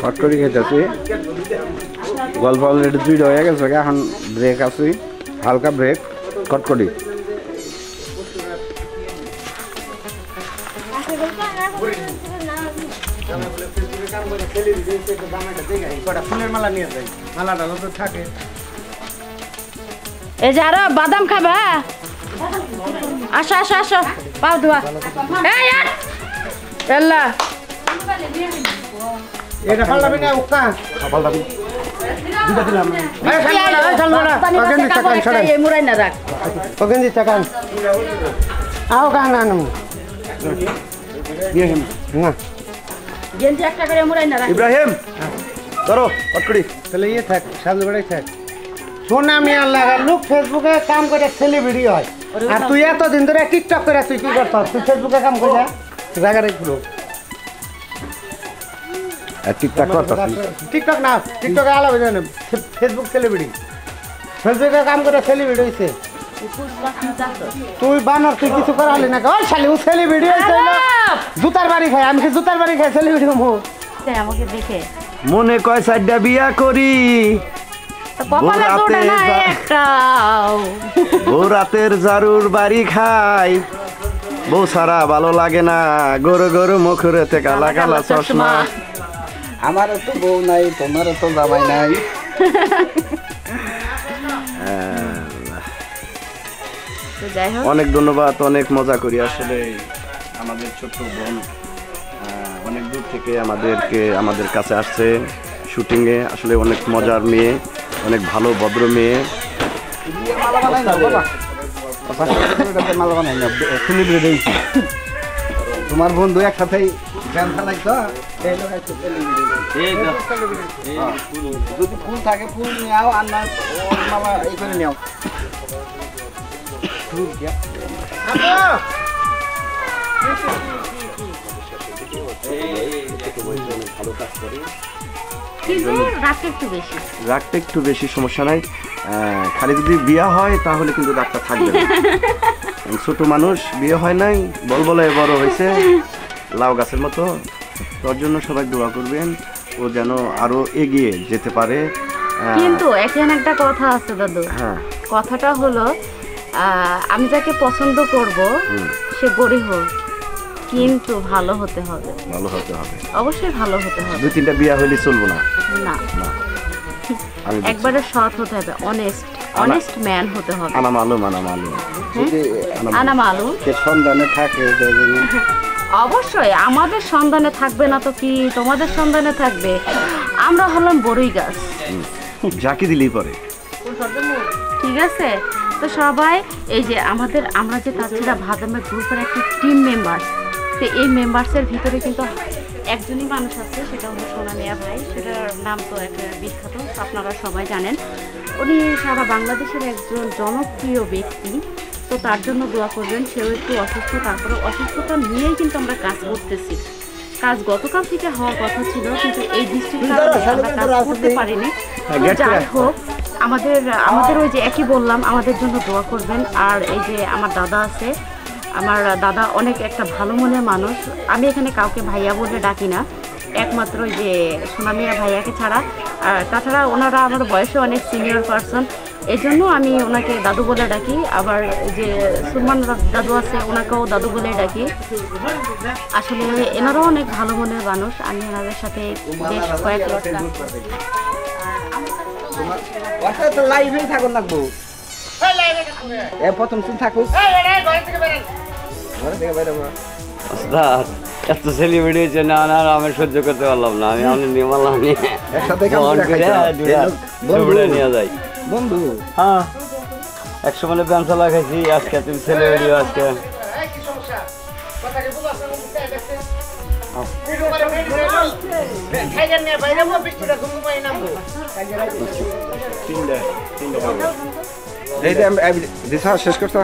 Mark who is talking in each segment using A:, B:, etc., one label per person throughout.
A: কটকটি খেতেছি গল্প অলরেডি 2টা হয়ে গেছে এখন ব্রেক আছি হালকা ব্রেক কটকটি ফুলের মালা নিয়ে যাই মালাটা তো থাকে
B: এই যে আরো বাদাম খাবা আসো আসো আসো পাও ধোয়া এল্লা
A: এটা পাল্টাবি না উক্কা পাল্টাবি দুটো দিলাম এই শালমালা পগেন্দি চাকান ছড়াই
B: এই মুরাই না রাখ
A: পগেন্দি চাকান আও গান আনো ইব্রাহিম না
B: গেঞ্জি একটা করে মুরাই না রাখ
A: ইব্রাহিম ধরো কটকটি তাহলে ইয়ে থাক সামনে বেড়াই থাক সোনা মিয়া লাগা লোক ফেসবুকে কাম করে সেলিব্রিটি হয় আর তুই এতদিন ধরে টিকটক করে তুই কি করছ তুই ফেসবুকে কাম করে জায়গা রেখো টিকটক করছ টিকটক না টিকটকে আলাদা জানেন ফেসবুক সেলিব্রিটি ফেসবুকে কাম করে সেলিব্রিটি হইছে তুই বানর তুই কিছু করালি না ওই শালি ও সেলিব্রিটি হইছে জুতার বাড়ি খায় আমি কি জুতার বাড়ি খাই সেলিব্রিটি হমু
B: আমাকে দেখে
A: মনে কয় সাইডটা বিয়া করি রাতের জারুর বাড়ি খাই বউ সারা ভালো লাগে না গরু গরু মুখুরেতে কালা কালা চশমা আমারও তো বউ নাই তোমারও তো জামাই নাই অনেক ধন্যবাদ অনেক মজা করি আসলে আমাদের ছোট্ট বোন অনেক দূর থেকে আমাদের কাছে আসছে শুটিংয়ে আসলে অনেক মজার মেয়ে অনেক ভালো ভদ্র মেয়ে তোমার বন্ধু একসাথেই গান চালাইতো যদি ফুল থাকে ফুল নেও আর না মালা এই করে নেও ভালো কাজ করে রাগটা একটু বেশি সমস্যা নাই খালি যদি বিয়ে হয় তাহলে কিন্তু রাগটা থাকবে না ছোট মানুষ বিয়ে হয় নাই বলবলে বড় হয়েছে লাউ গাছের মতো তোর জন্য সবাই দোয়া করবেন ও যেন আরো এগিয়ে যেতে পারে
B: কিন্তু এখানে একটা কথা আছে দাদু হ্যাঁ কথাটা হলো আমি যাকে পছন্দ করব সে গরিব হোক কিন্তু ভালো হতে হবে অবশ্যই ভালো হতে হবে
A: 2-3টা বিয়ে হইলে চলবে না
B: না একবারে সৎ হতে হবে অনেস্ট ম্যান হতে হবে
A: আনা মালুম কে সন্ধানে থাকে
B: অবশ্যই আমাদের সন্ধানে থাকবে না তো কি তোমাদের সন্ধানে থাকবে আমরা হলাম বড়ই গাছ
A: যাকে দিলেই পরে
B: ঠিক আছে তো সবাই এই যে আমরা যে তাছাড়া ভাদামের গ্রুপের একটা টিম মেম্বার তো এই মেম্বার্সের ভিতরে কিন্তু একজনই মানুষ আছে সেটা হলো সোনা মিয়া ভাই সেটার নাম তো একটা বিখ্যাত আপনারা সবাই জানেন উনি সারা বাংলাদেশের একজন জনপ্রিয় ব্যক্তি তো তার জন্য দোয়া করবেন সেও একটু অসুস্থ তারপরে অসুস্থতা নিয়েই কিন্তু আমরা কাজ করতেছি কাজ গতকাল থেকে হওয়ার কথা ছিল কিন্তু এই বৃষ্টির কারণে আমরা কাজ করতে পারিনি যাই হোক আমাদের ওই যে একই বললাম আমাদের জন্য দোয়া করবেন আর এই যে আমার দাদা আছে আমার দাদা অনেক একটা ভালো মনের মানুষ আমি এখানে কাউকে ভাইয়া বলে ডাকি না একমাত্র ওই যে সোনা মিয়া ভাইয়াকে ছাড়া তাছাড়া ওনারা আমার বয়সে অনেক সিনিয়র পারসন এই জন্য আমি ওনাকে দাদু বলে ডাকি আবার যে সুলমান দাদু আছে ওনাকেও দাদু বলে ডাকি আসলে এনারাও অনেক ভালো মনের মানুষ আমি এনাদের সাথে বেশ কয়েক
A: প্রথম থাকুক
C: এত সেলিব্রিটি হয়েছে না আমি সহ্য করতে পারলাম না আমি অনেক নিয়ে নিয়ে যাই
A: বন্ধু
C: হ্যাঁ 100 মানে ব্যাংক চালা খাইছি আজকে তুমি সেলিব্রিটি আজকে
A: শেষ করতে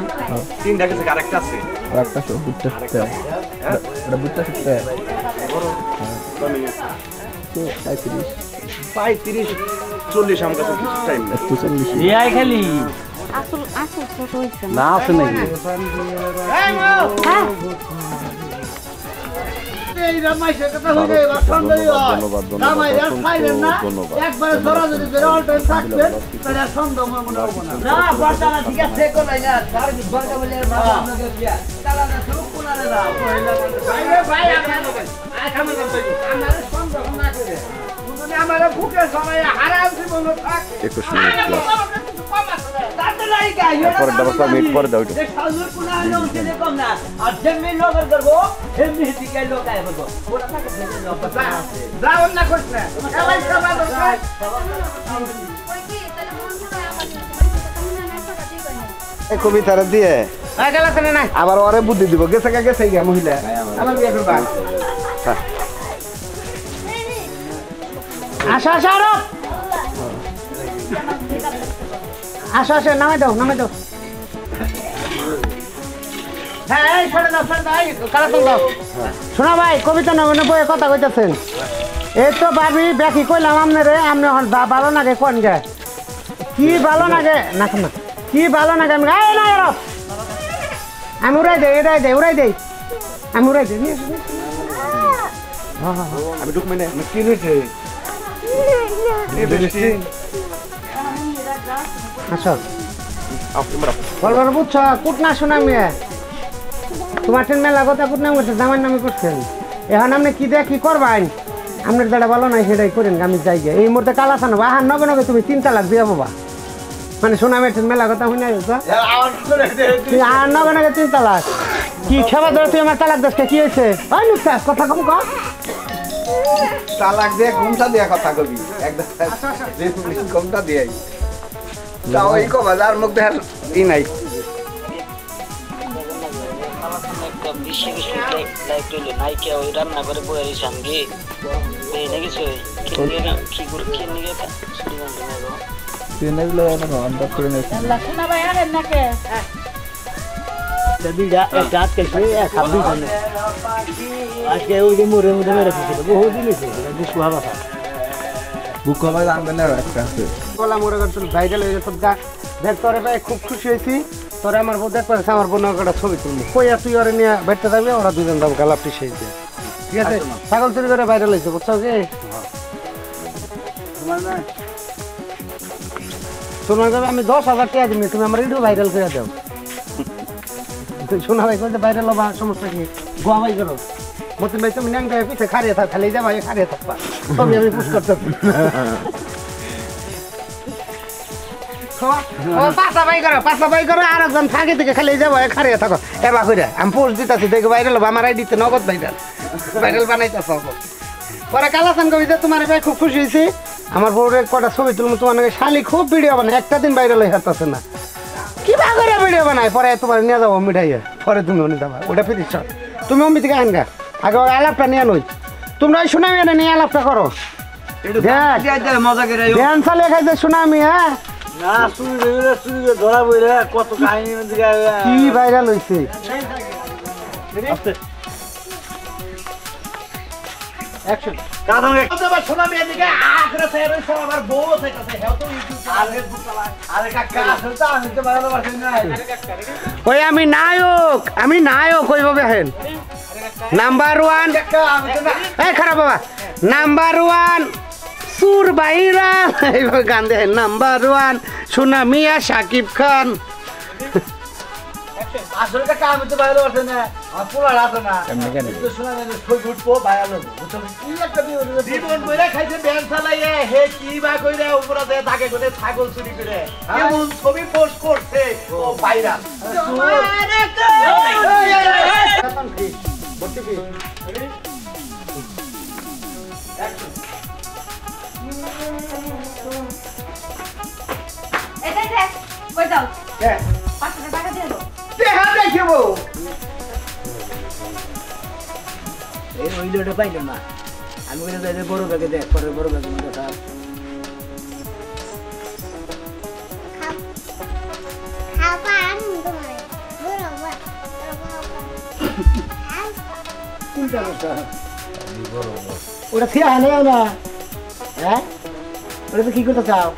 A: 3টা গেছে আরেকটা আছে আরেকটা তো বুটটা শিখতে এটা বুটটা শিখতে 35 40 আমার কাছে কিছু টাইম না 40
C: রিয়াই খালি
B: আসল ছোট হইছে
A: না আছে নাকি
D: এই রামাইশের কথা হইলে এবার সন্দেহ হয় রামাই আর খাইলেন না একবারে ধরা যদি ধরে অল টাইম থাকবেন তাহলে আর সন্দেহ মনে হবো না না বর্তমানে ঠিক আছে কোলাই না তার কি বর্গা বলে ভালো আপনাকে দিয়া তালা না শুরু কোনারে দাও ভাই ভাই আপনারা আয় খামে দাও আমার সন্দেহ না করে তুমি আমারে ভুকে সময় হারাম জীবন থাক
A: 21 মিনিট পরে দাও 5 মিনিট পরে দাও
D: যে সাজুর কোনা আলো উঠে কম না আর যেমনি নজর করবো এমনি দিকে লোক আয় বলবো ওটা থাকে যাও না কইছ না এলাই সবা দরকার
A: এই কবিতার দিয়ে
D: আয় গেল কেন না
A: আবার ওরে বুদ্ধি দিব গেছে গা মহিলা
D: আমার বিয়ে করবা আসো আসো আরো আসো আসো নামে দাও হ্যাঁ এই ছেড়ে দাও কারা দাও শোনা ভাই কবিতা নগনে বইয়ে কথা কইতেছেন এই তো ভাবি ব্যাকি কইলাম আপনারে আপনি ভালো নাগে কোন গে কি ভালো নাগে না কি ভালো নাগে আমি এই না এরো আমি উড়াই দেই আমি উড়াই দেই
A: আমি ঢুক মানে কি হইছে
D: আচ্ছা বলবার বুঝছ কুট না শোনা মেয়ে তোমার ট্রেন মেলা কথা কুট নাম করছে জামার নামে করছেন এখন আপনি কি দেখ কি করবেন আপনার যেটা ভালো নাই সেটাই করেন আমি যাই গে এই মুহূর্তে কালা সানো আহার নগে তুমি 3 তালাক দিয়া বাবা মানে শোনা মেয়ে ট্রেন মেলা কথা শুনে আর নগে 3 তালাক কি খেবা ধরে তুই আমার তালাক দশটা কি হয়েছে কথা কম ক
A: তালাক দিয়ে ঘুমটা দিয়া কথা কবি একদম ঘুমটা দিয়ে তাও এই কো বাজার মুখ দেখার ই নাই
D: খুব খুশি হয়েছি তোরা আমার বউ দেখ আমার বোন একটা ছবি তুলবি কইয়া তুই ওরা নিয়ে বেড়তে যাবি ওরা দুজন যাবো গালাপটি সেই দিয়ে ঠিক আছে ছাগল চুরি করে বাইরে লইছে বুঝছো কি তোমার কাছে আমি 10,000 টাকা দিবি তুমি আমার ইউটিউব ভাইরাল করে দাও শোনা ভাই কইতে ভাইরাল হবা সমস্যা কি গোয়া ভাই করো মতিন ভাই তুমি ন্যাংটা পিছে খারিয়ে থাক খালি যাবা খারিয়ে থাকবা তবে আমি পুশ করতে পাঁচটা বাই করো আর একজন থাকে থেকে খালি যাবো খারিয়ে থাকো এবার করে আমি পোস্ট দিতেছি দেখে ভাইরাল হবো আমার আইডিতে নগদ ভাইরাল বানাইতেছ পরে কালাসান কবিতা তোমার ভাই খুব খুশি হয়েছি আমার বউরে কটা ছবি তুলবো তোমার নাকি শালি খুব ভিডিও বানায় একটা দিন ভাইরাল হয়ে হারতেছে না কিবা করে ভিডিও বানায় পরে তোমার নিয়ে যাবো মিঠাইয়া পরে তুমি নিয়ে যাবা ওটা ফিরিস তুমি অমি থেকে আনগা আগে আলাপটা নিয়ে নই তোমরা ওই সুনামি এনে নিয়ে আলাপটা করো
C: মজা করে
D: ধ্যান চালিয়ে খাইছে সুনামি হ্যাঁ
C: না শুনি ধরা বইরে কত কাহিনী
D: কি ভাইরাল হয়েছে ওই আমি নায়ক ওইভাবে হেন নাম্বার 1 খারাপ বাবা নাম্বার 1 সুর বাইরা এইভাবে গান দেখেন নাম্বার 1 সোনা মিয়া শাকিব খান
C: আসলে টাকা আমি তো বাইরে আসে না আর পোলার আসে না এমনি কেন তো শোনা যায় ছয় ফুটবো বাইরে লোক কি একটা জীবন কইরা খাইছে ব্যান চালাইয়ে হে কি বা কইরা উপরে থাকে করে ছাগল চুরি করে কেমন ছবি পোস্ট করছে ও বাইরা
B: কই যাও 500 টাকা দিয়ে দাও
D: দেখাবো
C: এই ওইটা পাইলাম না আমি কইলে যাই বড় ব্যাগে দেখ পরে বড় ব্যাগে মধ্যে সব
E: খাবার তোমার বড়
D: কোনটা বসা ওটা ফিরা হানে না হ্যাঁ ওটা কি করতে চাও